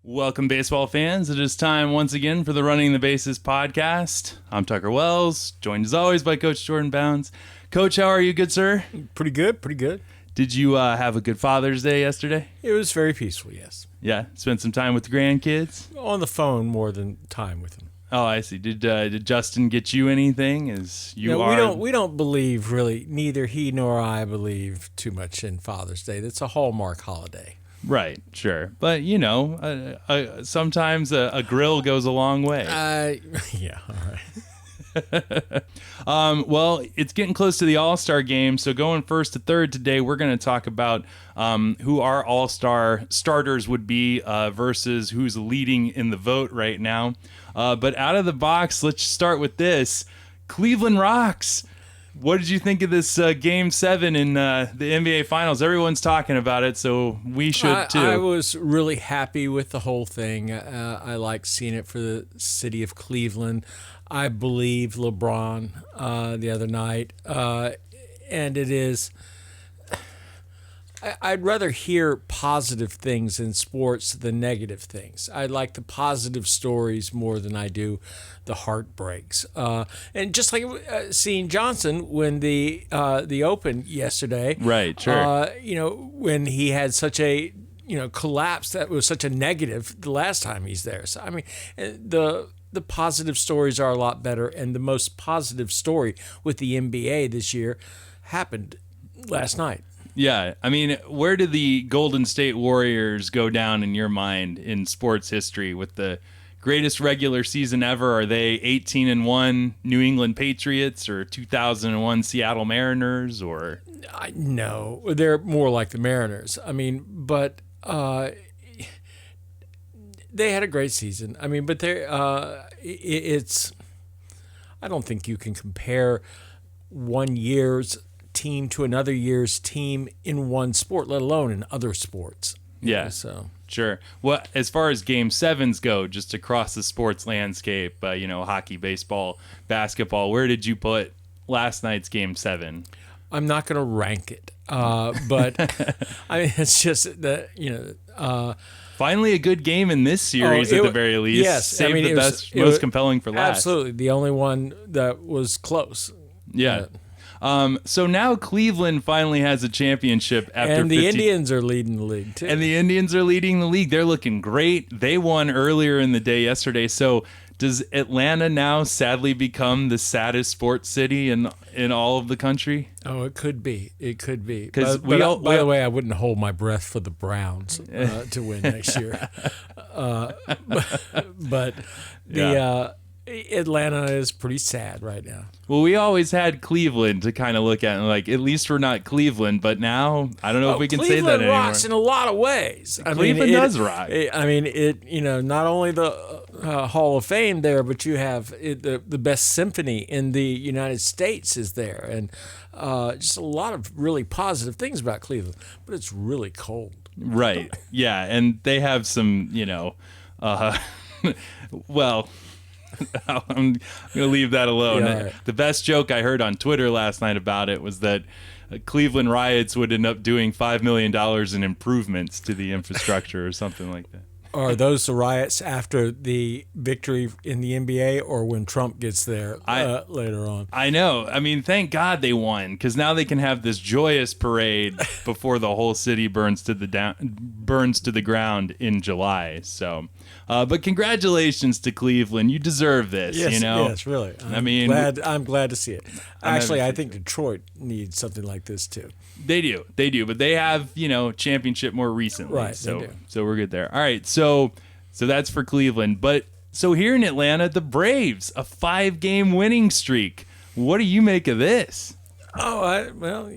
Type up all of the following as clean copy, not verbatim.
Welcome, baseball fans. It is time once again for the Running the Bases podcast. I'm Tucker Wells, joined as always by Coach Jordan Bounds. Coach, how are you, good sir? Pretty good, pretty good. Did you have a good Father's Day yesterday? It was very peaceful, yes. Yeah, spent some time with the grandkids? On the phone more than time with them. Oh, I see. Did Justin get you anything? We don't believe really. Neither he nor I believe too much in Father's Day. That's a Hallmark holiday. Right, sure. But, sometimes a grill goes a long way. Yeah, all right. Well, it's getting close to the All-Star game, so going first to third today, we're going to talk about who our All-Star starters would be versus who's leading in the vote right now. But out of the box, let's start with this. Cleveland rocks. What did you think of this Game 7 in the NBA Finals? Everyone's talking about it, so we should too. I was really happy with the whole thing. I like seeing it for the city of Cleveland. I believe LeBron the other night, and it is. I'd rather hear positive things in sports than negative things. I like the positive stories more than I do the heartbreaks. And just like seeing Johnson win the Open yesterday, right? Sure. When he had such a collapse that was such a negative the last time he's there. So I mean, the positive stories are a lot better, and the most positive story with the NBA this year happened last night. Yeah, I mean, where do the Golden State Warriors go down in your mind in sports history with the greatest regular season ever? Are they 18-1 New England Patriots or 2001 Seattle Mariners or? No, they're more like the Mariners. I mean, but they had a great season. I mean, but it's. I don't think you can compare one year's team to another year's team in one sport, let alone in other sports. Yeah, so sure. Well, as far as Game 7s go, just across the sports landscape, hockey, baseball, basketball, where did you put last night's Game 7? I'm not going to rank it, but I mean, it's just that finally a good game in this series at the very least. Yes, Saved the best, most compelling for last. Absolutely, the only one that was close. Yeah. So now Cleveland finally has a championship after and the Indians are leading the league too. And the Indians are leading the league. They're looking great. They won earlier in the day yesterday. So does Atlanta now sadly become the saddest sports city in all of the country? Oh, it could be. It could be. Because by the way, I wouldn't hold my breath for the Browns to win next year. But Atlanta is pretty sad right now. Well, we always had Cleveland to kind of look at, and like, at least we're not Cleveland. But now, I don't know if we can say that anymore. Cleveland rocks in a lot of ways. Cleveland does rock. Not only the Hall of Fame there, but you have the best symphony in the United States is there, and just a lot of really positive ththings about Cleveland. But it's really cold. Right. Yeah, and they have some, well. I'm going to leave that alone. Yeah, right. The best joke I heard on Twitter last night about it was that Cleveland riots would end up doing $5 million in improvements to the infrastructure or something like that. Are those the riots after the victory in the NBA or when Trump gets there later on? I know. I mean, thank God they won, because now they can have this joyous parade before the whole city burns to the ground in July. So, but congratulations to Cleveland. You deserve this. Yes, yes, really. I'm glad to see it. Actually, I think Detroit needs something like this too. They do, but they have championship more recently. Right. So we're good there. All right. So that's for Cleveland. But so here in Atlanta, the Braves, a 5-game winning streak. What do you make of this? Oh,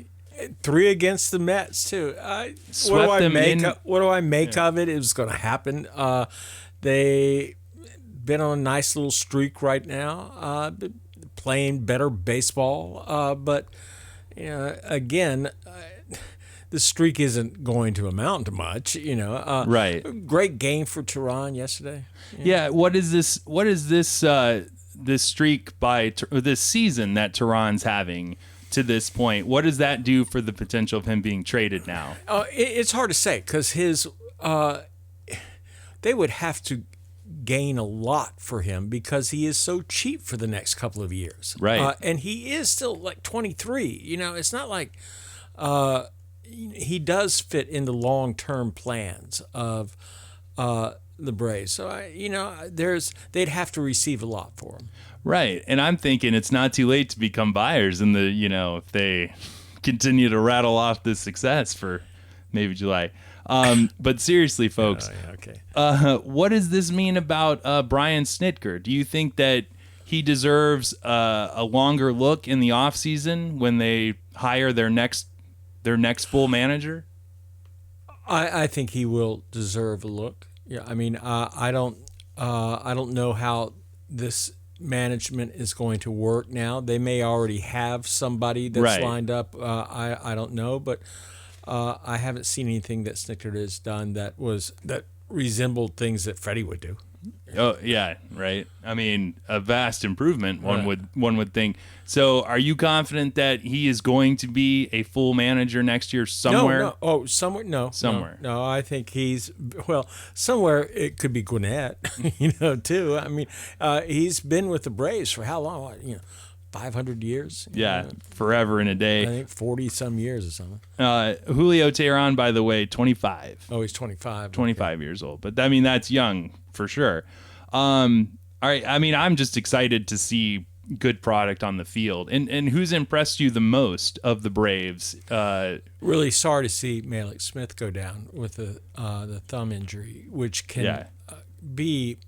3 against the Mets too. What do I make of it? It was going to happen. They been on a nice little streak right now, playing better baseball. But again. The streak isn't going to amount to much, Right. Great game for Tehran yesterday. Yeah. What is this? What is this? This streak this season that Tehran's having to this point? What does that do for the potential of him being traded now? It's hard to say because his they would have to gain a lot for him because he is so cheap for the next couple of years. Right. And he is still like 23. It's not like he does fit in the long-term plans of the Braves. So, they'd have to receive a lot for him. Right. And I'm thinking it's not too late to become buyers in the, if they continue to rattle off this success for maybe July. But seriously, folks, Okay. what does this mean about Brian Snitker? Do you think that he deserves a longer look in the offseason when they hire their next full manager? I think he will deserve a look. Yeah, I mean, I don't know how this management is going to work now. They may already have somebody that's Right. lined up. I don't know, but I haven't seen anything that Snitker has done that resembled things that Freddie would do. Oh yeah, right. I mean, a vast improvement. One would think. So, are you confident that he is going to be a full manager next year somewhere? No. Oh, somewhere? No. Somewhere. No, I think somewhere it could be Gwinnett, too. I mean, he's been with the Braves for how long? 500 years? Yeah, forever in a I day. think 40-some years or something. Julio Teheran, by the way, 25. Oh, he's 25. 25 years old. But, I mean, that's young for sure. All right, I mean, I'm just excited to see good product on the field. And who's impressed you the most of the Braves? Really sorry to see Malik Smith go down with the thumb injury, which can be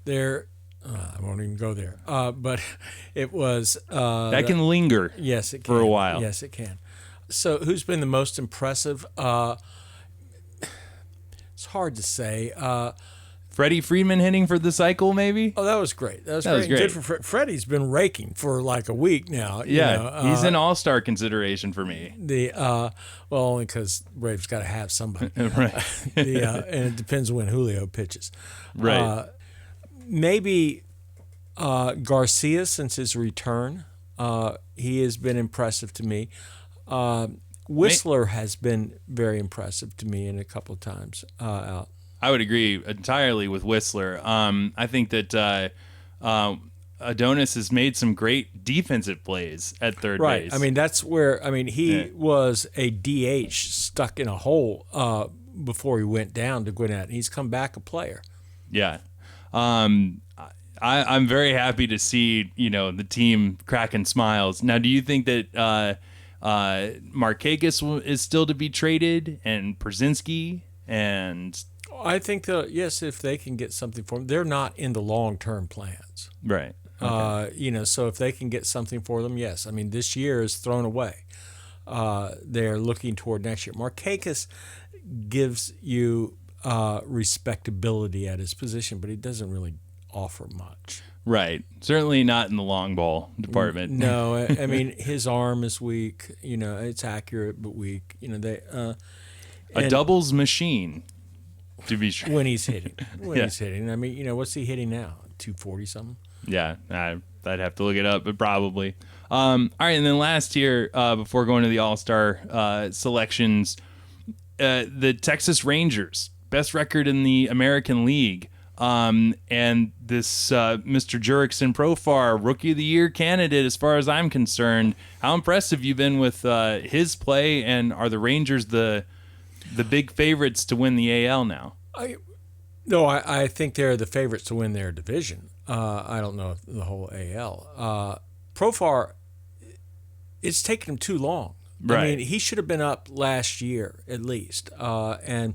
there. I won't even go there. But it was that can linger. Yes, it can. For a while. Yes, it can. So, who's been the most impressive? It's hard to say. Freddie Freeman hitting for the cycle, maybe? Oh, that was great. That was was great. great. Good for Freddie's been raking for like a week now. Yeah, he's an all-star consideration for me. Only because Braves got to have somebody. Right. And it depends when Julio pitches. Right. Maybe Garcia since his return. He has been impressive to me. Whistler has been very impressive to me in a couple of times out. I would agree entirely with Whistler. I think that Adonis has made some great defensive plays at third base. I mean, that's where he was a DH stuck in a hole before he went down to Gwinnett. He's come back a player. Yeah. I'm very happy to see, the team cracking smiles. Now, do you think that Markakis is still to be traded and Przinsky and... I think yes, if they can get something for them, they're not in the long-term plans, right? Okay. So if they can get something for them, yes. I mean, this year is thrown away. They're looking toward next year. Markakis gives you respectability at his position, but he doesn't really offer much. Right. Certainly not in the long ball department. No, I mean his arm is weak. It's accurate but weak. A doubles machine. To be sure. When he's hitting. He's hitting. I mean, what's he hitting now? 240 something? Yeah, I'd have to look it up, but probably. All right, and then last year, before going to the All-Star selections, the Texas Rangers, best record in the American League. And this Mr. Jurickson Profar, Rookie of the Year candidate, as far as I'm concerned. How impressed have you been with his play, and are the Rangers the big favorites to win the AL now? I think they're the favorites to win their division. I don't know if the whole AL. Profar, it's taken him too long. Right. I mean, he should have been up last year at least. And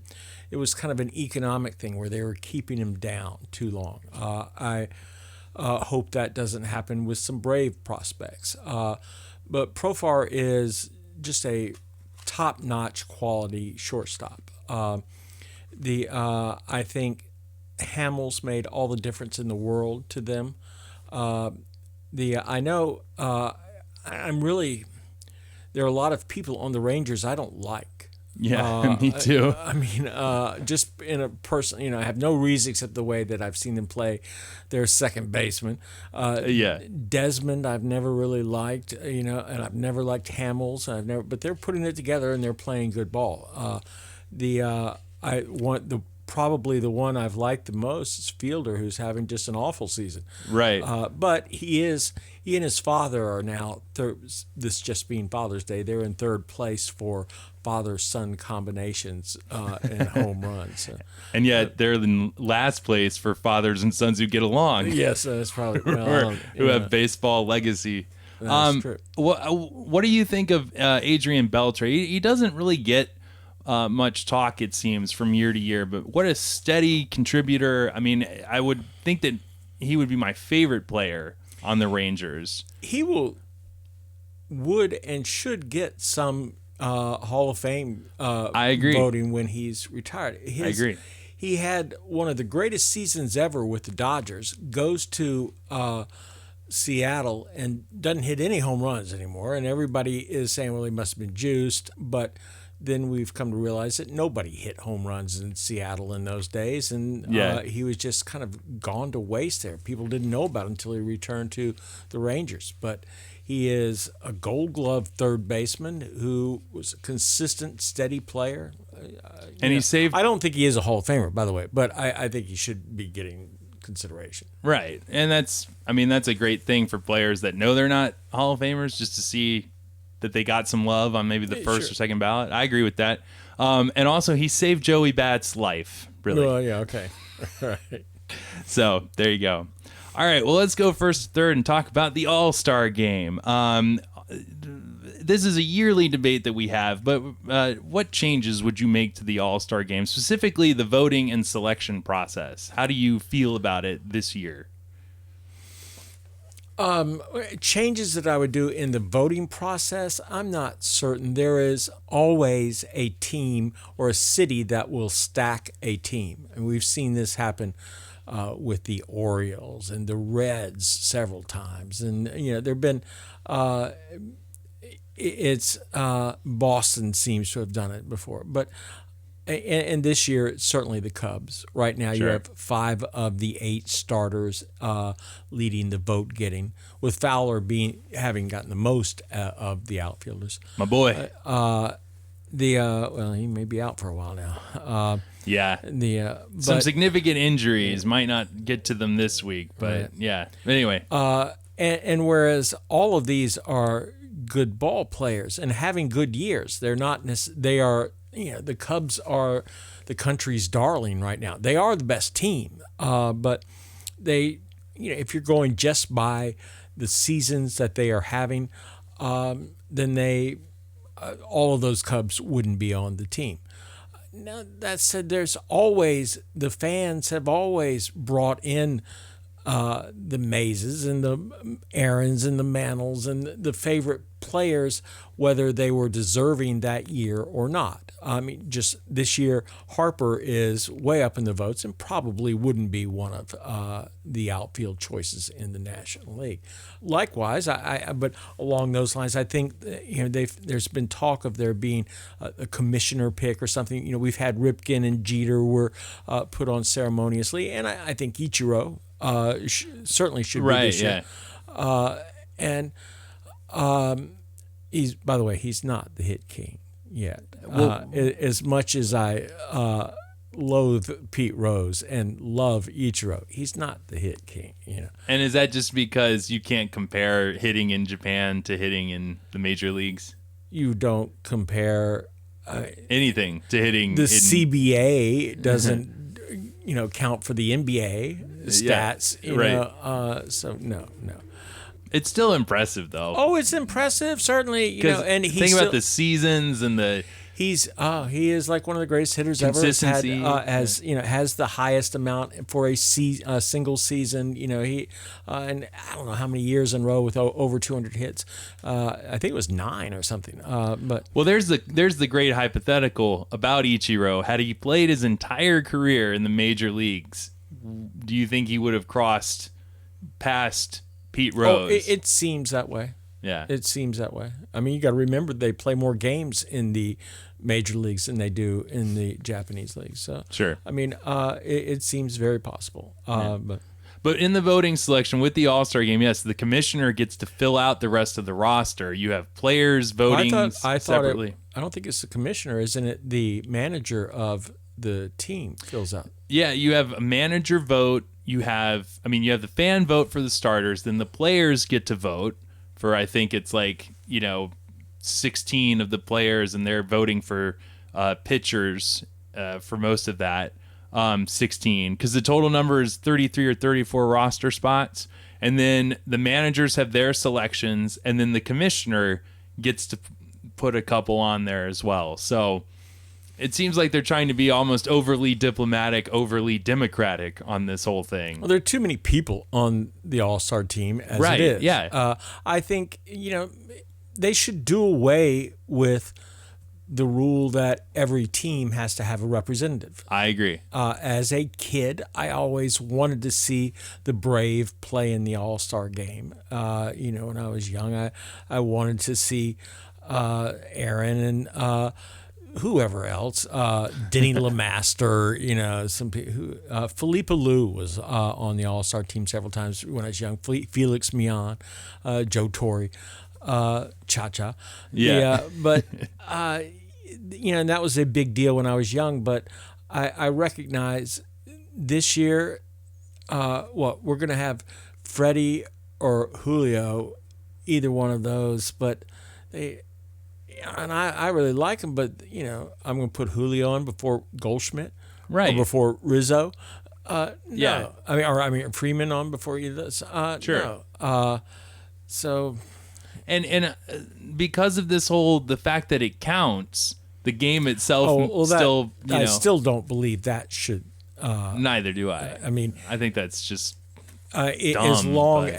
it was kind of an economic thing where they were keeping him down too long. I hope that doesn't happen with some Brave prospects. But Profar is just a top-notch quality shortstop. I think Hamels made all the difference in the world to them. I know there are a lot of people on the Rangers I don't like. Yeah, me too. I mean, just in a person, I have no reason except the way that I've seen them play their second baseman. Desmond, I've never really liked, and I've never liked Hamels. But they're putting it together and they're playing good ball. I want probably the one I've liked the most is Fielder, who's having just an awful season. Right. But he and his father are now this just being Father's Day. They're in third place for father-son combinations and home runs. And yet they're in last place for fathers and sons who get along. Yes, that's probably who have baseball legacy. That's true. What do you think of Adrian Beltre? He doesn't really get much talk, it seems, from year to year, but what a steady contributor. I mean, I would think that he would be my favorite player on the Rangers. He would and should get some Hall of Fame I agree. voting when he's retired. I agree. He had one of the greatest seasons ever with the Dodgers, goes to Seattle and doesn't hit any home runs anymore, and everybody is saying, well, he must have been juiced, but then we've come to realize that nobody hit home runs in Seattle in those days, and he was just kind of gone to waste there. People didn't know about him until he returned to the Rangers. But he is a Gold Glove third baseman who was a consistent, steady player. And he saved... I don't think he is a Hall of Famer, by the way, but I think he should be getting consideration. Right, and that's a great thing for players that know they're not Hall of Famers, just to see that they got some love on maybe the first or second ballot. I agree with that. And also, he saved Joey Bat's life, really. Oh, yeah, okay. All right. So, there you go. All right, well, let's go first to third and talk about the All-Star Game. This is a yearly debate that we have, but what changes would you make to the All-Star Game, specifically the voting and selection process? How do you feel about it this year? Changes that I would do in the voting process, I'm not certain. There is always a team or a city that will stack a team. And we've seen this happen with the Orioles and the Reds several times. And, there have been, Boston seems to have done it before. But and this year, it's certainly the Cubs. Right now, you have 5 of the 8 starters leading the vote getting, with Fowler having gotten the most of the outfielders. My boy. Well, he may be out for a while now. Some significant injuries might not get to them this week, but yeah. Anyway. And whereas all of these are good ball players and having good years, they're not. They are. The Cubs are the country's darling right now. They are the best team, but they, if you're going just by the seasons that they are having, then all of those Cubs wouldn't be on the team. Now, that said, the fans have always brought in the Mazes and the Aarons and the Mantles and the favorite players, whether they were deserving that year or not. I mean, just this year, Harper is way up in the votes and probably wouldn't be one of the outfield choices in the National League. Likewise, but along those lines, I think there's been talk of there being a commissioner pick or something. We've had Ripken and Jeter were put on ceremoniously, and I think Ichiro certainly should be this year. He's, by the way, he's not the hit king yet. As much as I loathe Pete Rose and love Ichiro, he's not the hit king. And is that just because you can't compare hitting in Japan to hitting in the major leagues? You don't compare anything to hitting. The CBA doesn't, count for the NBA stats. So no. It's still impressive, though. Oh, it's impressive, certainly. And think about the seasons and the. He is like one of the greatest hitters ever. Consistency. Has the highest amount for a single season. And I don't know how many years in a row with over 200 hits. I think it was 9 or something. There's the great hypothetical about Ichiro. Had he played his entire career in the major leagues, do you think he would have crossed past Pete Rose? It seems that way. Yeah. It seems that way. I mean, you got to remember they play more games in the major leagues than they do in the Japanese leagues. So, sure. I mean, it seems very possible. But in the voting selection with the All-Star Game, yes, the commissioner gets to fill out the rest of the roster. You have players voting separately. I don't think it's the commissioner, isn't it? The manager of the team fills out. Yeah, you have a manager vote. You have the fan vote for the starters. Then the players get to vote for, I think it's 16 of the players, and they're voting for pitchers for most of that. 16, because the total number is 33 or 34 roster spots. And then the managers have their selections, and then the commissioner gets to put a couple on there as well. So it seems like they're trying to be almost overly diplomatic, overly democratic on this whole thing. Well, there are too many people on the All-Star team as Right, it is. yeah. I think, they should do away with the rule that every team has to have a representative. I agree. As a kid, I always wanted to see the Brave play in the All-Star game. When I was young, I wanted to see Aaron and whoever else, Denny LeMaster, some people who, Philippa Liu was on the All-Star team several times when I was young. Felix Mian, Joe Torre, Cha-Cha. Yeah. But, and that was a big deal when I was young. But I recognize this year, we're going to have Freddie or Julio, either one of those. But I really like them. But, I'm going to put Julio on before Goldschmidt. Right. Or before Rizzo. No. Yeah. I mean Freeman on before either of those. Sure. No. So... And because of the fact that it counts, the game itself still, I still don't believe that should. Neither do I. I mean, I think that's just dumb, as long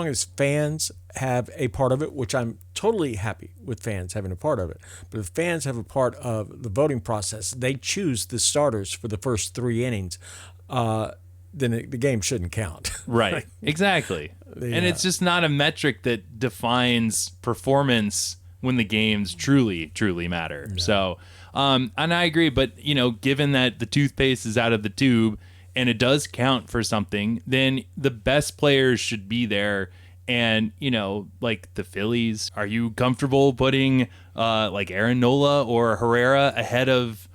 as fans have a part of it, which I'm totally happy with fans having a part of it. But if fans have a part of the voting process, they choose the starters for the first 3 innings. Then the game shouldn't count. Right. Exactly. And it's just not a metric that defines performance when the games truly matter. No. So, and I agree, but given that the toothpaste is out of the tube and it does count for something, then the best players should be there. And, like the Phillies, are you comfortable putting like Aaron Nola or Herrera ahead of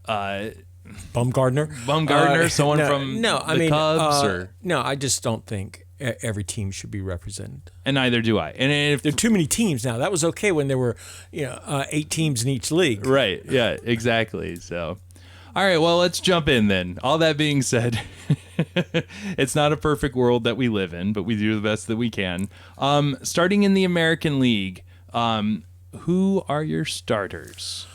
Bumgardner, someone from the Cubs? No, I just don't think every team should be represented. And neither do I. And if there are too many teams now, that was okay when there were 8 teams in each league. Right. Yeah. Exactly. So, all right. Well, let's jump in then. All that being said, it's not a perfect world that we live in, but we do the best that we can. Starting in the American League, who are your starters?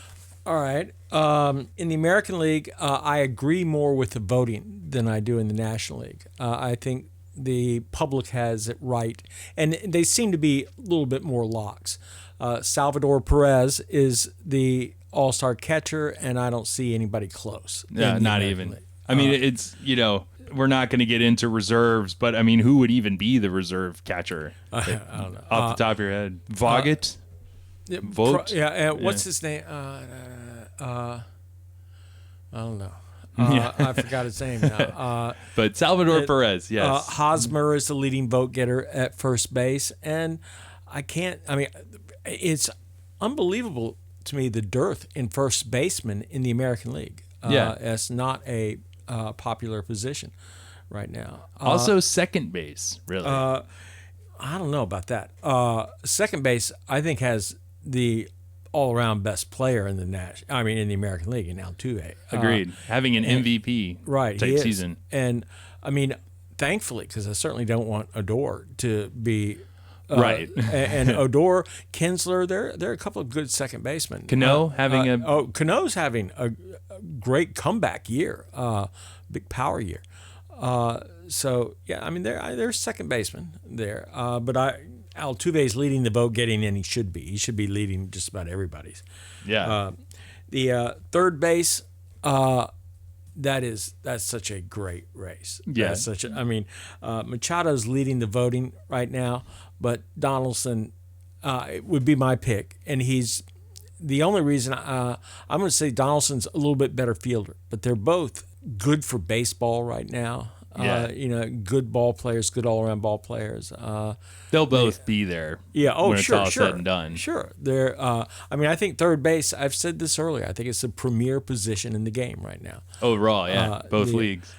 All right. In the American League, I agree more with the voting than I do in the National League. I think the public has it right, and they seem to be a little bit more locks. Salvador Perez is the all-star catcher, and I don't see ananybody close. Yeah, not even. League. I mean, it's, we're not going to get into reserves, but, I mean, who would even be the reserve catcher? I don't know. Off the top of your head. Vogt? Vogt? What's his name? I don't know. I forgot his name now. But Salvador Perez, yes. Hosmer is the leading vote getter at first base. And it's unbelievable to me the dearth in first baseman in the American League. It's not a popular position right now. Also second base, really. I don't know about that. Second base, I think, has the all-around best player in the in the American League in Altuve. Agreed. Having an MVP type season. And I mean, thankfully, because I certainly don't want Odor to be right. And Odor, Kinsler, they're a couple of good second basemen. Cano Cano's having a great comeback year, big power year. So yeah, I mean they're second baseman there, but Altuve's leading the vote getting, and he should be. He should be leading just about everybody's. Yeah. The third base, that's such a great race. Yeah. Machado's leading the voting right now, but Donaldson would be my pick, and he's the only reason I'm going to say Donaldson's a little bit better fielder, but they're both good for baseball right now. Yeah. Good ball players, good all-around ball players. They'll both be there. Yeah. Oh, when sure, it's all sure, said and done. sure. They're. I think third base. I've said this earlier. I think it's the premier position in the game right now. Overall, yeah, both leagues.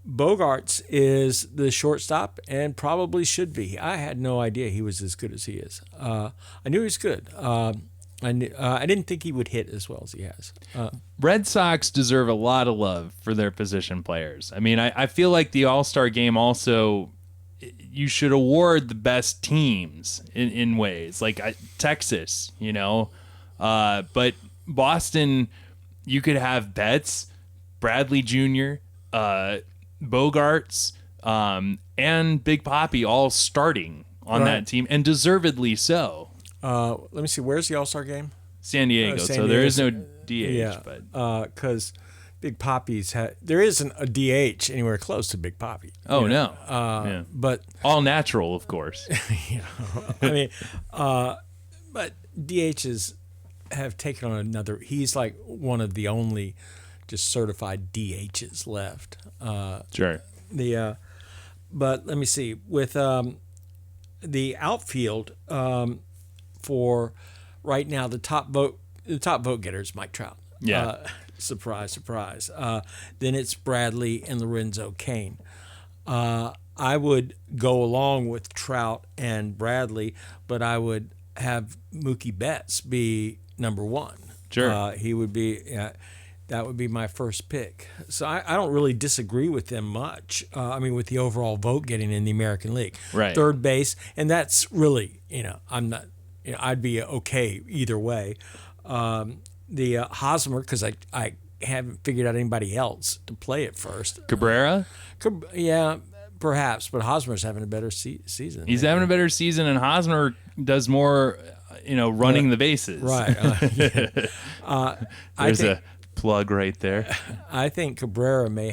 Bogarts is the shortstop and probably should be. I had no idea he was as good as he is. I knew he was good. I didn't think he would hit as well as he has. Red Sox deserve a lot of love for their position players. I mean, I feel like the All-Star game also, you should award the best teams in ways. Like Texas, but Boston, you could have Betts, Bradley Jr., Bogarts, and Big Papi all starting on that team, and deservedly so. Let me see. Where's the All-Star game? San Diego. So there is no DH, but because Big Papi's there isn't a DH anywhere close to Big Papi. No. But all natural, of course. But DHs have taken on another. He's like one of the only just certified DHs left. Sure. But let me see with the outfield for right now. The top vote getter is Mike Trout. Yeah. Surprise, surprise. Then it's Bradley and Lorenzo Cain. I would go along with Trout and Bradley, but I would have Mookie Betts be number one. Sure. He would be. That would be my first pick. So I don't really disagree with them much. With the overall vote getting in the American League. Right. Third base, and that's really, I'm not, I'd be okay either way. The Hosmer, because I haven't figured out anybody else to play at first. Cabrera? Yeah, perhaps, but Hosmer's having a better season. He's having a better season, and Hosmer does more, running the bases. Right. There's a plug right there. I think Cabrera may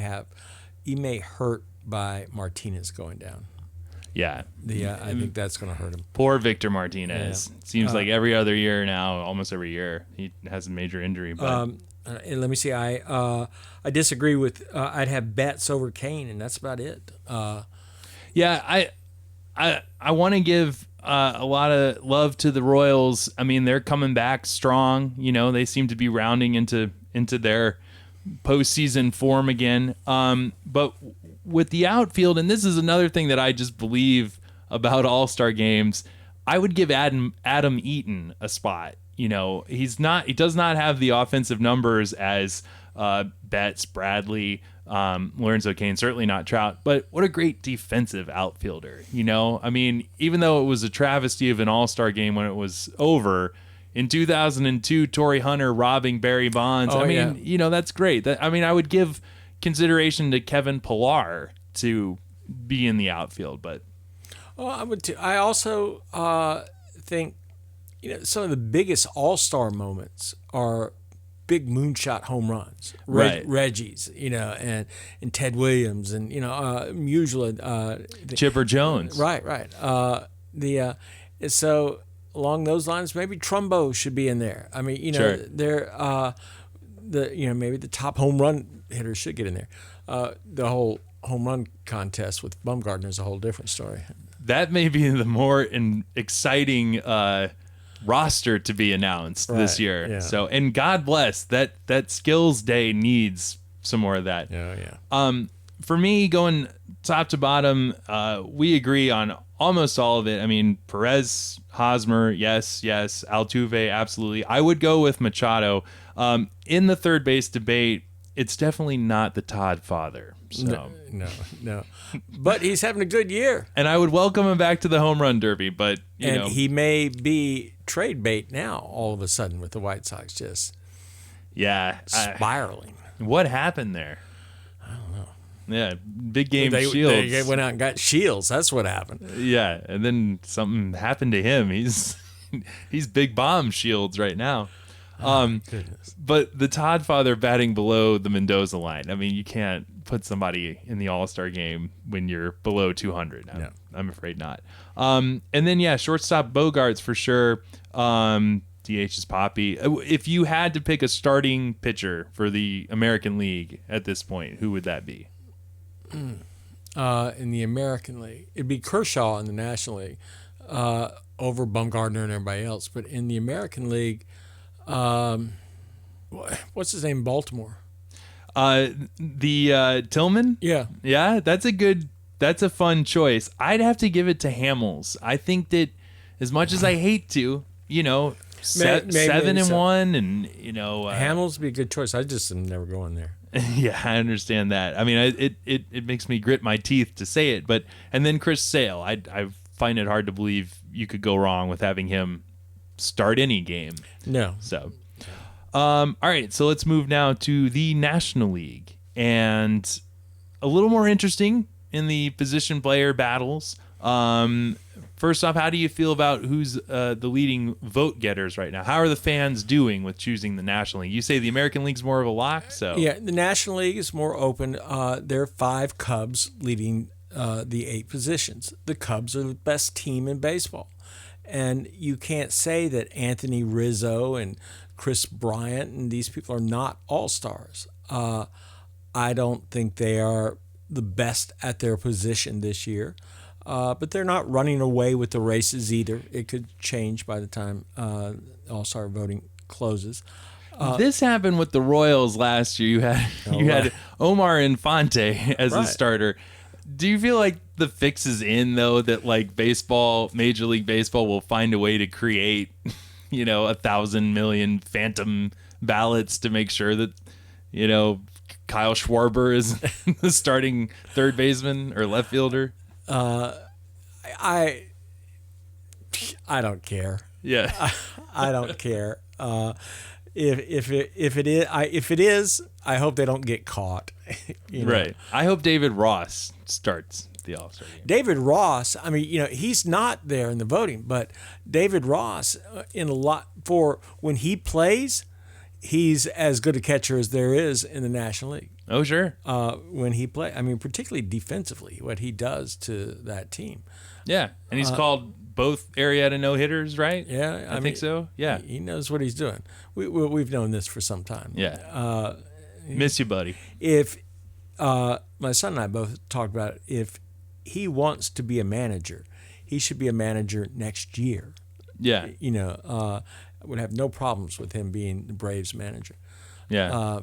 hurt by Martinez going down. Yeah. I think that's going to hurt him. Poor Victor Martinez. Yeah. Seems like every other year now, almost every year, he has a major injury. But and let me see. I disagree with. I'd have Betts over Kane, and that's about it. Yeah, I want to give a lot of love to the Royals. I mean, they're coming back strong. They seem to be rounding into their postseason form again. But with the outfield, and this is another thing that I just believe about All-Star games, I would give Adam Eaton a spot. He does not have the offensive numbers as Betts, Bradley, Lorenzo Cain, certainly not Trout, but what a great defensive outfielder. Even though it was a travesty of an All-Star game when it was over, in 2002, Torrey Hunter robbing Barry Bonds. That's great. I would give consideration to Kevin Pillar to be in the outfield, but I would too. I also think some of the biggest All-Star moments are big moonshot home runs. Right. Reggie's, and Ted Williams, and usually Chipper Jones. Right. So along those lines, maybe Trumbo should be in there. Sure. They're maybe the top home run hitters should get in there. The whole home run contest with Bumgarner is a whole different story. That may be the more exciting roster to be announced this year. Yeah. So, and God bless that skills day needs some more of that. Yeah. For me, going top to bottom, we agree on almost all of it. Perez, Hosmer, yes. Altuve, absolutely. I would go with Machado. In the third base debate, it's definitely not the Todd father. So. No. But he's having a good year. And I would welcome him back to the home run derby, but he may be trade bait now all of a sudden with the White Sox just spiraling. What happened there? I don't know. Yeah, big game Shields. They went out and got Shields. That's what happened. Yeah, and then something happened to him. He's big bomb Shields right now. Goodness. But the Todd father batting below the Mendoza line. You can't put somebody in the All-Star game when you're below 200. I'm afraid not. And then, shortstop Bogarts for sure. DH is Papi. If you had to pick a starting pitcher for the American League at this point, who would that be? in the American League. It'd be Kershaw in the National League over Bumgarner and everybody else. But in the American League, what's his name? Baltimore. Tillman? Yeah. Yeah, that's a fun choice. I'd have to give it to Hamels. I think that as much as I hate to, maybe 7-1 and Hamels would be a good choice. I just am never going there. Yeah, I understand that. I mean, it makes me grit my teeth to say it, and then Chris Sale. I find it hard to believe you could go wrong with having him start any game. No. So, all right. So let's move now to the National League, and a little more interesting in the position player battles. First off, how do you feel about who's the leading vote getters right now? How are the fans doing with choosing the National League? You say the American League's more of a lock, so yeah, the National League is more open. There are 5 Cubs leading the 8 positions. The Cubs are the best team in baseball, and you can't say that Anthony Rizzo and Chris Bryant and these people are not all-stars. I don't think they are the best at their position this year. But they're not running away with the races either. It could change by the time All-Star voting closes. This happened with the Royals last year. You had Omar Infante as a starter. Do you feel like the fix is in, though, that like Major League Baseball will find a way to create, 1,000 million phantom ballots to make sure that, Kyle Schwarber is the starting third baseman or left fielder? I don't care. Yeah, I don't care. If it is, I hope they don't get caught. Right. I hope David Ross starts the All-Star game. David Ross. I mean, he's not there in the voting, but David Ross for when he plays, he's as good a catcher as there is in the National League. Oh, sure. When he plays, I mean, particularly defensively, what he does to that team. Yeah, and he's called both Arrieta no-hitters, right? Yeah, I think so. Yeah, he knows what he's doing. We've known this for some time. Yeah. Miss you, buddy. If my son and I both talked about it, if he wants to be a manager, he should be a manager next year. Yeah. I would have no problems with him being the Braves manager. Yeah.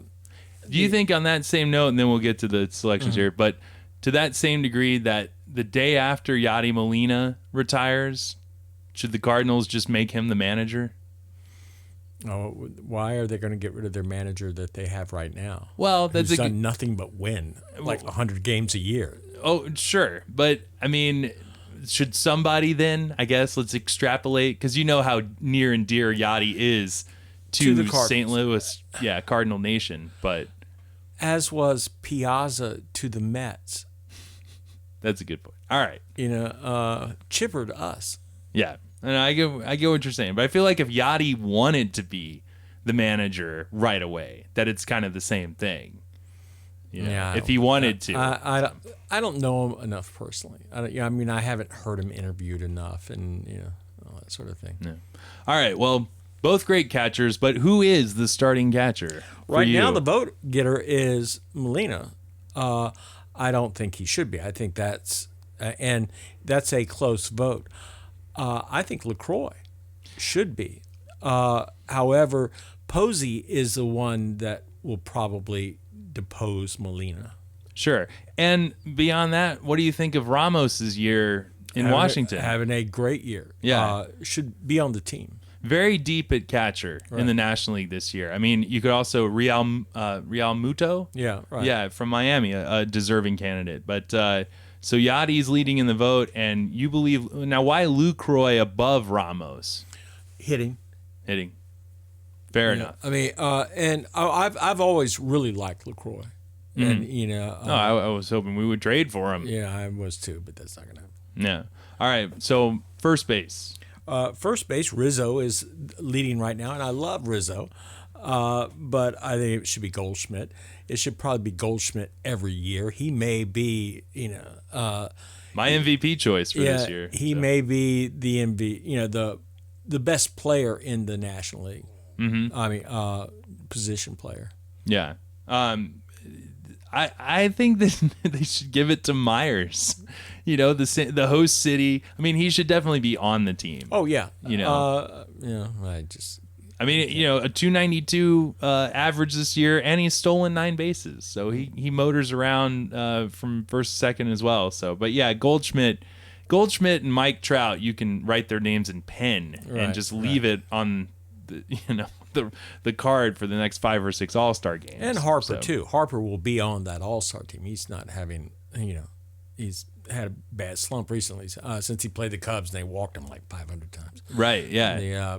Do you think on that same note, and then we'll get to the selections here, but to that same degree that the day after Yadi Molina retires, should the Cardinals just make him the manager? Oh, why are they going to get rid of their manager that they have right now? Well, that's who's done nothing but win, like 100 games a year. Oh, sure. But, I mean, should somebody then, I guess, let's extrapolate, because you know how near and dear Yachty is to the St. Louis, Cardinal Nation, but as was Piazza to the Mets. That's a good point. All right. Chipper to us. Yeah. And I get what you're saying, but I feel like if Yachty wanted to be the manager right away, that it's kind of the same thing. If he wanted to. I don't know him enough personally. I haven't heard him interviewed enough, and all that sort of thing. Yeah. All right. Well, both great catchers, but who is the starting catcher right now? The vote getter is Molina. I don't think he should be. I think that's a close vote. I think LaCroix should be. However, Posey is the one that will probably depose Molina. Sure. And beyond that, what do you think of Ramos's year in Washington? Having a great year. Yeah. Should be on the team. Very deep at catcher in the National League this year. I mean, you could also Real Muto. Yeah, right. Yeah, from Miami, a deserving candidate. But so Yachty's leading in the vote, and you believe now why LaCroix above Ramos? Hitting. Fair enough. I mean, and I've always really liked LaCroix. And I was hoping we would trade for him. Yeah, I was too, but that's not gonna happen. Yeah. All right. So first base. First base, Rizzo is leading right now, and I love Rizzo, but I think it should be Goldschmidt. It should probably be Goldschmidt every year. He may be, my MVP choice for this year. He may be the the best player in the National League. Mm-hmm. I mean, position player. Yeah. I think that they should give it to Myers. The host city. I mean, he should definitely be on the team. Oh yeah, I mean, a 292 average this year, and he's stolen 9 bases, so he motors around from first to second as well. So, but yeah, Goldschmidt and Mike Trout, you can write their names in pen and just leave it on the card for the next 5 or 6 All-Star games. And Harper too. Harper will be on that All-Star team. He's not having, he's had a bad slump recently since he played the Cubs and they walked him like 500 times. Right. Yeah.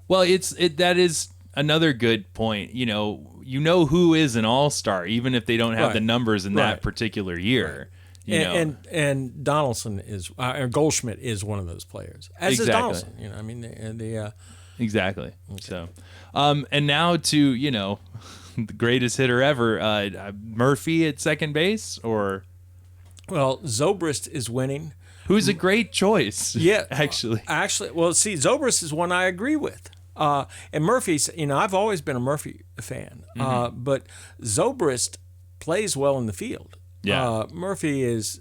Well, that is another good point. Who is an All-Star, even if they don't have the numbers in that particular year. Right. And Donaldson is or Goldschmidt is one of those players. As is Donaldson. Exactly. Okay. So, and now to the greatest hitter ever, Murphy at second base, or Zobrist is winning. Who's a great choice. Yeah, actually. Well, see, Zobrist is one I agree with. And Murphy's, I've always been a Murphy fan, but Zobrist plays well in the field. Yeah. Murphy is,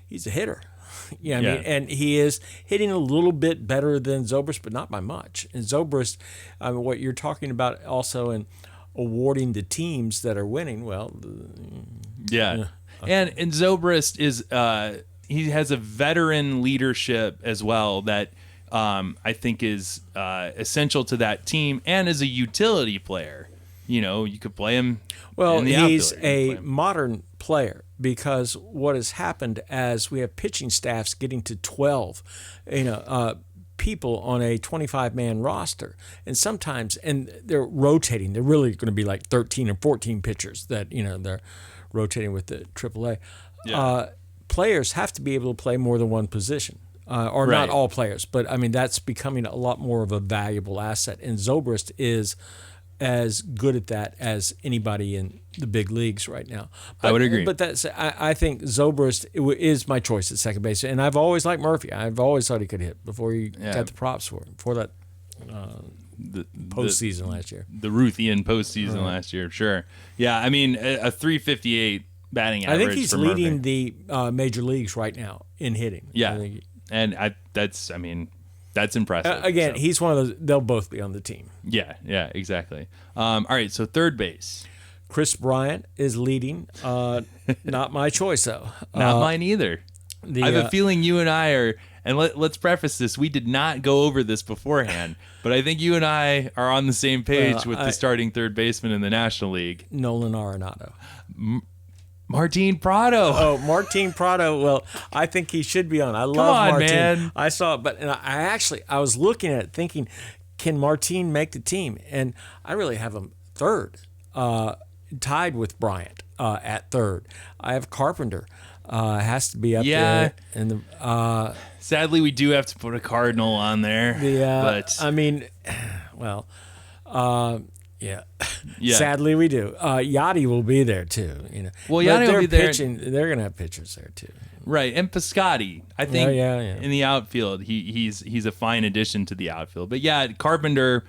he's a hitter. I mean, and he is hitting a little bit better than Zobrist, but not by much. And Zobrist, what you're talking about also in awarding the teams that are winning, And Zobrist is, he has a veteran leadership as well that I think is essential to that team, and as a utility player. You could play him. Well, in the he's outfield. a modern player because what has happened as we have pitching staffs getting to 12, people on a 25-man roster, and sometimes they're rotating. They're really going to be like 13 or 14 pitchers that they're rotating with the AAA. Yeah. Players have to be able to play more than one position. Or not all players, but I mean that's becoming a lot more of a valuable asset. And Zobrist is as good at that as anybody in the big leagues right now. I would agree. But I think Zobrist is my choice at second base, and I've always liked Murphy. I've always thought he could hit before he got the props for him for that postseason last year. The Ruthian postseason last year, sure. Yeah, I mean a 358 batting average. I think he's for leading Murphy. the major leagues right now in hitting. Yeah, that's impressive. Again, he's one of those. They'll both be on the team. Yeah, exactly. All right, so third base. Chris Bryant is leading. Not my choice, though. Not mine either. I have a feeling you and I are, and let's preface this, we did not go over this beforehand, but I think you and I are on the same page with the starting third baseman in the National League. Nolan Arenado. Martin Prado. Oh, Martin Prado. Well, I think he should be on. I love Martin. Man. I saw it, but I was looking at it thinking, can Martin make the team? And I really have him third, tied with Bryant at third. I have Carpenter. Has to be up there. And sadly, we do have to put a Cardinal on there. But I mean, well, yeah. Sadly, we do. Yachty will be there too. Well, Yachty will be there. They're going to have pitchers there too. Right, and Piscotty, I think, in the outfield, he's a fine addition to the outfield. But Carpenter,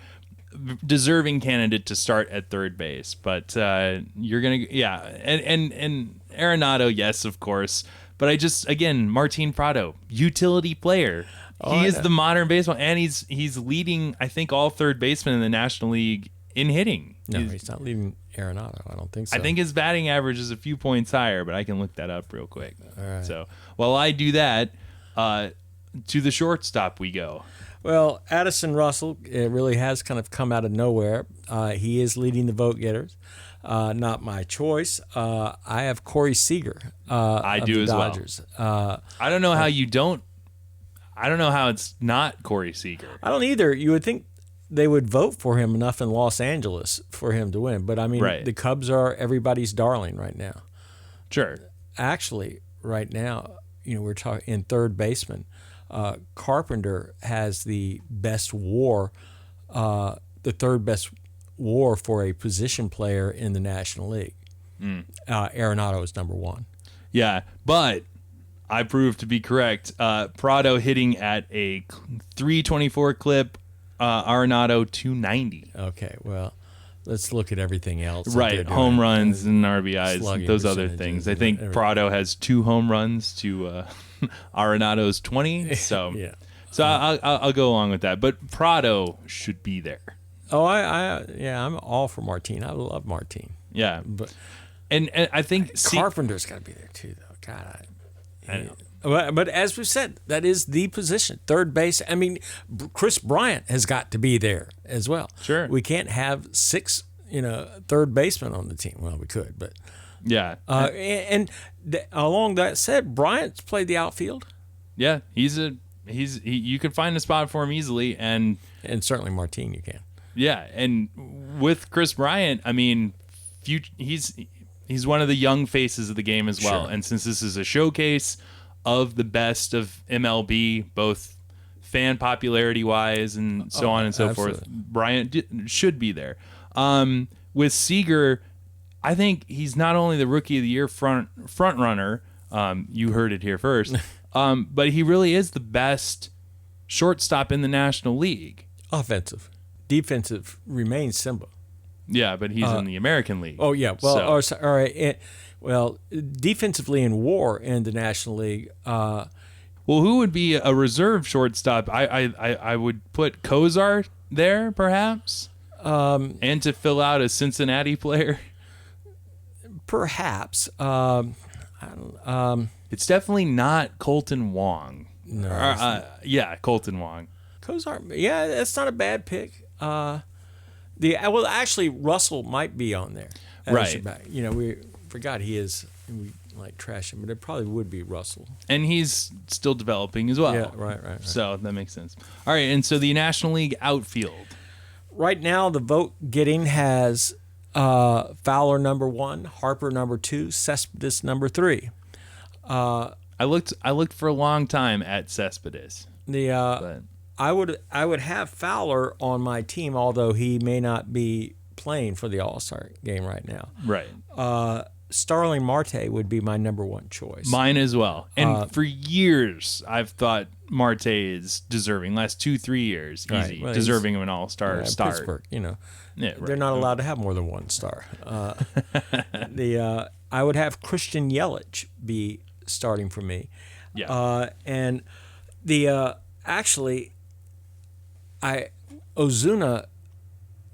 deserving candidate to start at third base. But you're gonna, and Arenado, yes, of course. But Martin Prado, utility player. He is the modern baseball, and he's leading, I think, all third basemen in the National League in hitting. No, he's not leading Arenado. I don't think so. I think his batting average is a few points higher, but I can look that up real quick. All right. So while I do that, to the shortstop we go. Well, Addison Russell, it really has kind of come out of nowhere. He is leading the vote getters. Not my choice. I have Corey Seager. I do as Dodgers. Well. I don't know how you don't. I don't know how it's not Corey Seager. I don't either. You would think they would vote for him enough in Los Angeles for him to win. But, I mean, the Cubs are everybody's darling right now. Sure. Actually, right now, we're talking in third baseman. Carpenter has the best WAR, the third best WAR for a position player in the National League. Arenado is number one. Yeah, but I proved to be correct. Prado hitting at a 324 clip. Arenado 290. Okay, well, Let's look at everything else. that they're Right, doing. home runs and RBIs, slugging those other percentages things. I and think everything. Prado has 2 home runs to Arenado's 20. So, Yeah. I'll go along with that. But Prado should be there. Oh, I'm all for Martin. I love Martin. Yeah, But and I think Carpenter's got to be there too, though. God, I know. But as we've said, that is the position, third base. I mean, Chris Bryant has got to be there as well. Sure. We can't have 6, third basemen on the team. Well, we could, but yeah, along that said, Bryant's played the outfield, yeah, you can find a spot for him easily, and certainly Martin you can. yeah, and with Chris Bryant, I mean, he's one of the young faces of the game as well. Sure. And since this is a showcase of the best of MLB, both fan popularity wise and so on and so absolutely. forth, Bryant should be there. With Seager, I think he's not only the Rookie of the Year front runner. You heard it here first. But he really is the best shortstop in the National League. Offensive, defensive remains Simba. Yeah, but he's in the American League. Oh yeah, well, So- all right. Well, defensively in WAR in the National League, well, who would be a reserve shortstop? I would put Kozar there, perhaps, and to fill out a Cincinnati player. perhaps. It's definitely not Colton Wong. No, Yeah, Colton Wong. Kozar. Yeah, that's not a bad pick. Actually, Russell might be on there. Right. We forgot he is. We like trash him, but it probably would be Russell. And he's still developing as well. Yeah, right. So that makes sense. All right, and so the National League outfield. Right now, the vote getting has Fowler number 1, Harper number 2, Cespedes number 3. I looked for a long time at Cespedes. But I would have Fowler on my team, although he may not be playing for the All-Star game right now. right. Starling Marte would be my number 1 choice. Mine as well. And for years, I've thought Marte is deserving. Last 2-3 years, Right. easy, Well, deserving of an All-Star start. Pittsburgh, Yeah, right. they're not allowed to have more than 1 star. I would have Christian Yelich be starting for me. Yeah. And Ozuna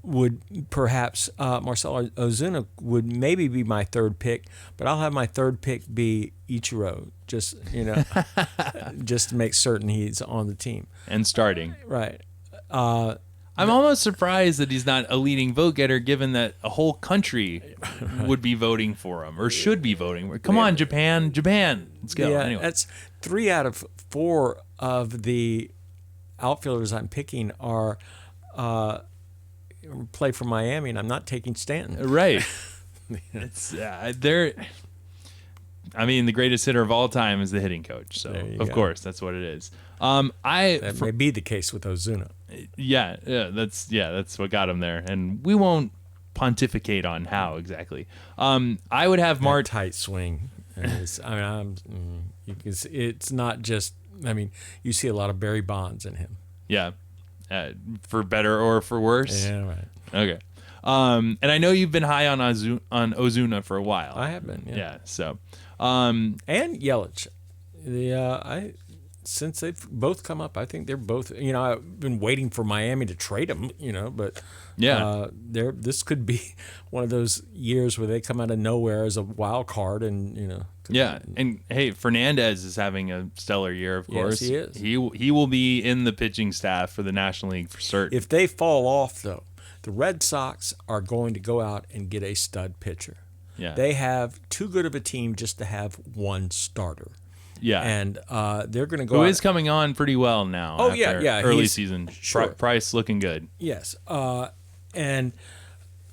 would perhaps Marcell Ozuna would maybe be my 3rd pick, but I'll have my 3rd pick be Ichiro, just just to make certain he's on the team. And starting. Right. I'm almost surprised that he's not a leading vote getter, given that a whole country would be voting for him or should be voting for him. Come on, Japan, let's go. Yeah, Anyway. that's 3 out of 4 of the outfielders I'm picking are play for Miami, and I'm not taking Stanton. Right. It's they're. I mean, the greatest hitter of all time is the hitting coach. So There you of go. course that's what it is. That may be the case with Ozuna. Yeah, that's what got him there, and we won't pontificate on how exactly. I would have That tight swing. You can see, it's not just. I mean, you see a lot of Barry Bonds in him. Yeah, for better or for worse. Yeah, right. Okay. And I know you've been high on Ozuna for a while. I have been. Yeah. So. And Yelich. Since they've both come up, I think they're both. I've been waiting for Miami to trade them. But Yeah. this could be one of those years where they come out of nowhere as a wild card, and Yeah, and hey, Fernandez is having a stellar year, of course. he is. He will be in the pitching staff for the National League for certain. If they fall off, though, the Red Sox are going to go out and get a stud pitcher. Yeah. They have too good of a team just to have 1 starter. Yeah. And they're going to go Who out. is coming on pretty well now. Oh, after yeah, early he's- season. sure. Price looking good. Yes. And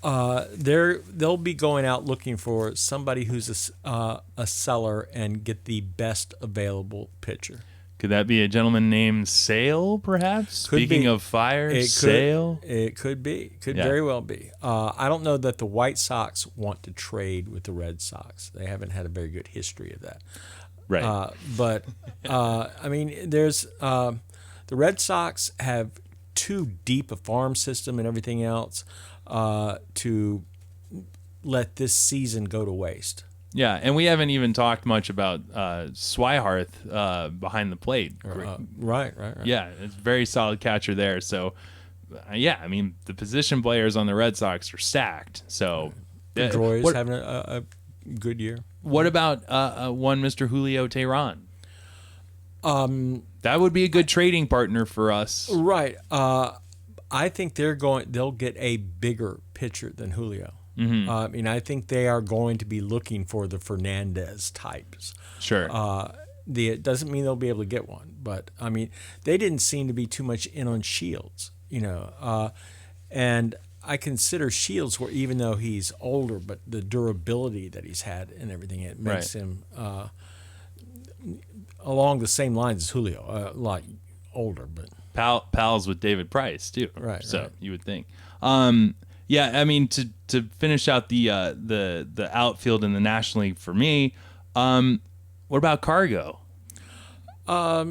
they'll be going out looking for somebody who's a seller and get the best available pitcher. Could that be a gentleman named Sale, perhaps? Could Speaking be. of fire, Sale? Sale. It could be. Could Yeah. very well be. I don't know that the White Sox want to trade with the Red Sox. They haven't had a very good history of that. Right. But I mean, there's the Red Sox have too deep a farm system and everything else to let this season go to waste. Yeah, and we haven't even talked much about Swihart behind the plate. Right. Yeah, it's a very solid catcher there. So, yeah, I mean, the position players on the Red Sox are stacked. So, Pedroia is having a good year. What about one Mr. Julio Teheran? That would be a good trading partner for us. Right. I think they'll get a bigger pitcher than Julio. Mm-hmm. I mean, I think they are going to be looking for the Fernandez types. Sure. It doesn't mean they'll be able to get one, but I mean, they didn't seem to be too much in on Shields, and I consider Shields, where even though he's older, but the durability that he's had and everything, it makes him along the same lines as Julio, a lot older, but pals with David Price too. Right. So right. you would think. Yeah, I mean, to finish out the outfield in the National League for me, what about Cargo? I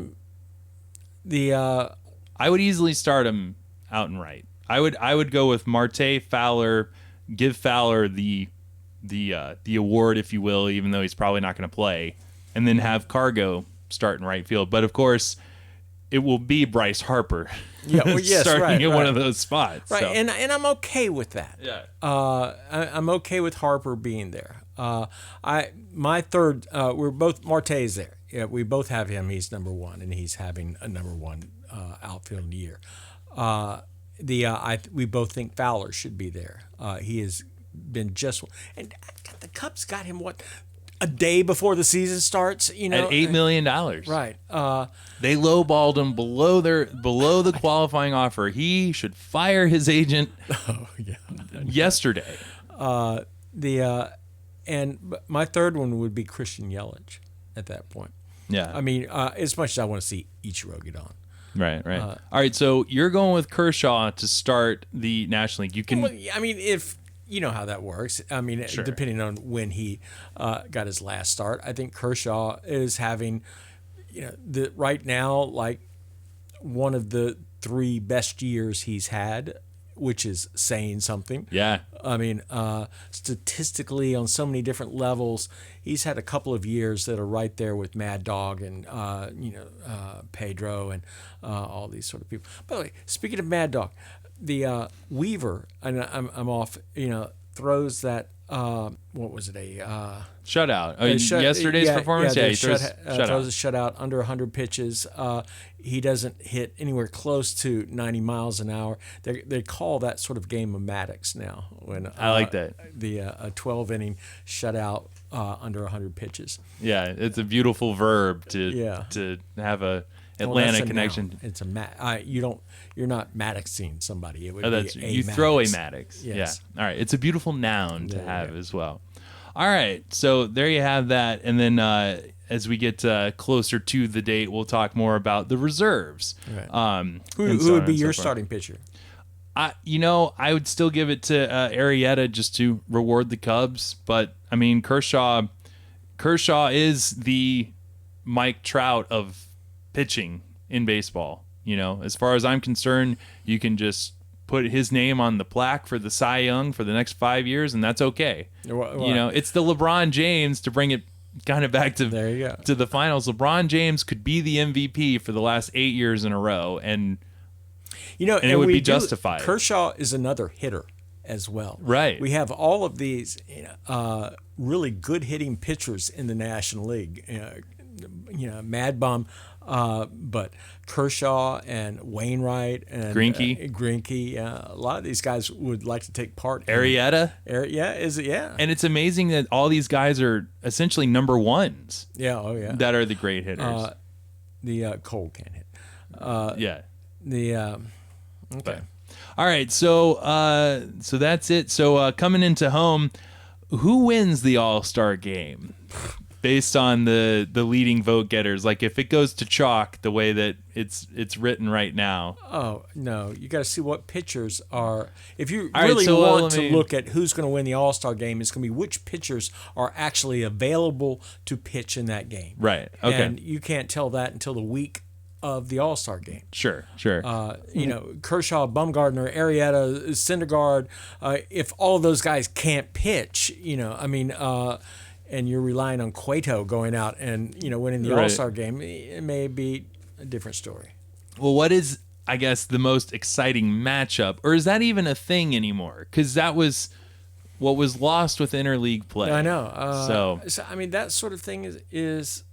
would easily start him out and right. I would go with Marte, Fowler, give Fowler the award, if you will, even though he's probably not going to play, and then have Cargo start in right field. But of course, it will be Bryce Harper. Yeah, well, yes, starting in one of those spots. Right, so. and I'm okay with that. Yeah. I'm okay with Harper being there. My third, we're both Marte's there. Yeah, we both have him. He's number one, and he's having a number one outfield year. We both think Fowler should be there. He has been and the Cubs got him a day before the season starts, at $8 million. Right. They lowballed him below the qualifying offer. He should fire his agent yesterday. And my third one would be Christian Yelich at that point. Yeah. I mean, as much as I want to see Ichiro get on. Right. All right, so you're going with Kershaw to start the National League. You can. Well, I mean, if you know how that works. I mean, Sure. depending on when he got his last start, I think Kershaw is having, right now, like one of the 3 best years he's had, which is saying something. Yeah. I mean, statistically, on so many different levels, he's had a couple of years that are right there with Mad Dog and Pedro and all these sort of people. By the way, speaking of Mad Dog, the Weaver, and I'm off, throws that. What was it? Shutout. Yesterday's performance. Yeah, he throws a shutout under 100 pitches. He doesn't hit anywhere close to 90 miles an hour. They call that sort of game of Maddox now. When I like that. A 12-inning shutout under 100 pitches. Yeah, it's a beautiful verb to have a Atlanta connection. Noun. It's you're not Maddoxing somebody. It would be you Maddox. throw a Maddox. Yes. Yeah. All right. It's a beautiful noun to have as well. All right. So there you have that. And then as we get closer to the date, we'll talk more about the reserves. Right. Who would be your starting pitcher? I would still give it to Arrieta just to reward the Cubs. But I mean, Kershaw is the Mike Trout of pitching in baseball. As far as I'm concerned, you can just put his name on the plaque for the Cy Young for the next 5 years, and that's okay. It's the LeBron James, to bring it kind of back to there you go. To the finals. LeBron James could be the MVP for the last 8 years in a row, and it would be justified. Kershaw is another hitter as well. Right. We have all of these really good hitting pitchers in the National League. Mad Bum, but Kershaw and Wainwright and Greinke. A lot of these guys would like to take part. Arrieta. Yeah. And it's amazing that all these guys are essentially number ones. Yeah. Oh yeah. That are the great hitters. The Cole can't hit. Yeah. Okay. But, all right. So that's it. So coming into home, who wins the All-Star game? Based on the leading vote getters, like if it goes to chalk the way that it's written right now. Oh no, you got to see what pitchers are. If you All really right, so want to look at who's going to win the All-Star game, it's going to be which pitchers are actually available to pitch in that game. Right. Okay. And you can't tell that until the week of the All-Star game. Sure. Kershaw, Bumgardner, Arrieta, Syndergaard, if all of those guys can't pitch, and you're relying on Cueto going out and, winning the Right. All-Star game, it may be a different story. Well, what is, I guess, the most exciting matchup? Or is that even a thing anymore? Because that was what was lost with interleague play. I know. So that sort of thing is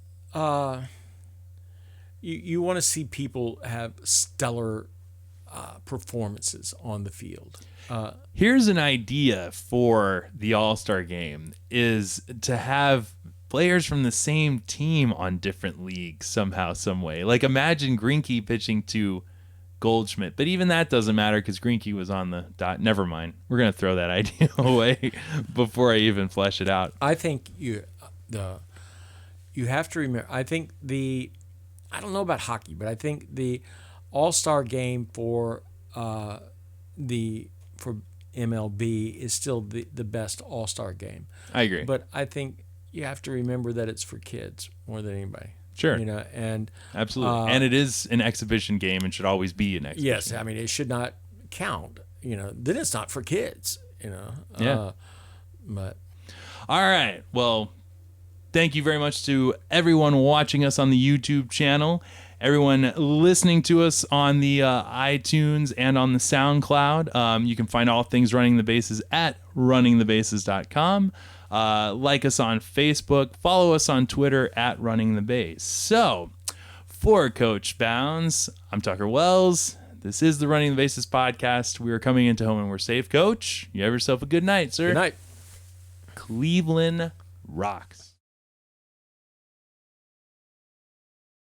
you want to see people have stellar performances on the field. here's an idea for the All-Star game is to have players from the same team on different leagues somehow, some way. Like imagine Greinke pitching to Goldschmidt, but even that doesn't matter because Greinke was on the dot. Never mind. We're gonna throw that idea away before I even flesh it out. I think you have to remember. I don't know about hockey, but I think the All-Star game for MLB is still the best All-Star game. I agree. But I think you have to remember that it's for kids more than anybody. Sure. And Absolutely. And it is an exhibition game and should always be an exhibition. Yes, I mean it should not count. Then it's not for kids. Yeah. But all right. Well, thank you very much to everyone watching us on the YouTube channel, everyone listening to us on the iTunes and on the SoundCloud. You can find all things Running the Bases at runningthebases.com. Like us on Facebook. Follow us on Twitter at Running the Base. So, for Coach Bounds, I'm Tucker Wells. This is the Running the Bases podcast. We are coming into home and we're safe. Coach, you have yourself a good night, sir. good night. Cleveland rocks.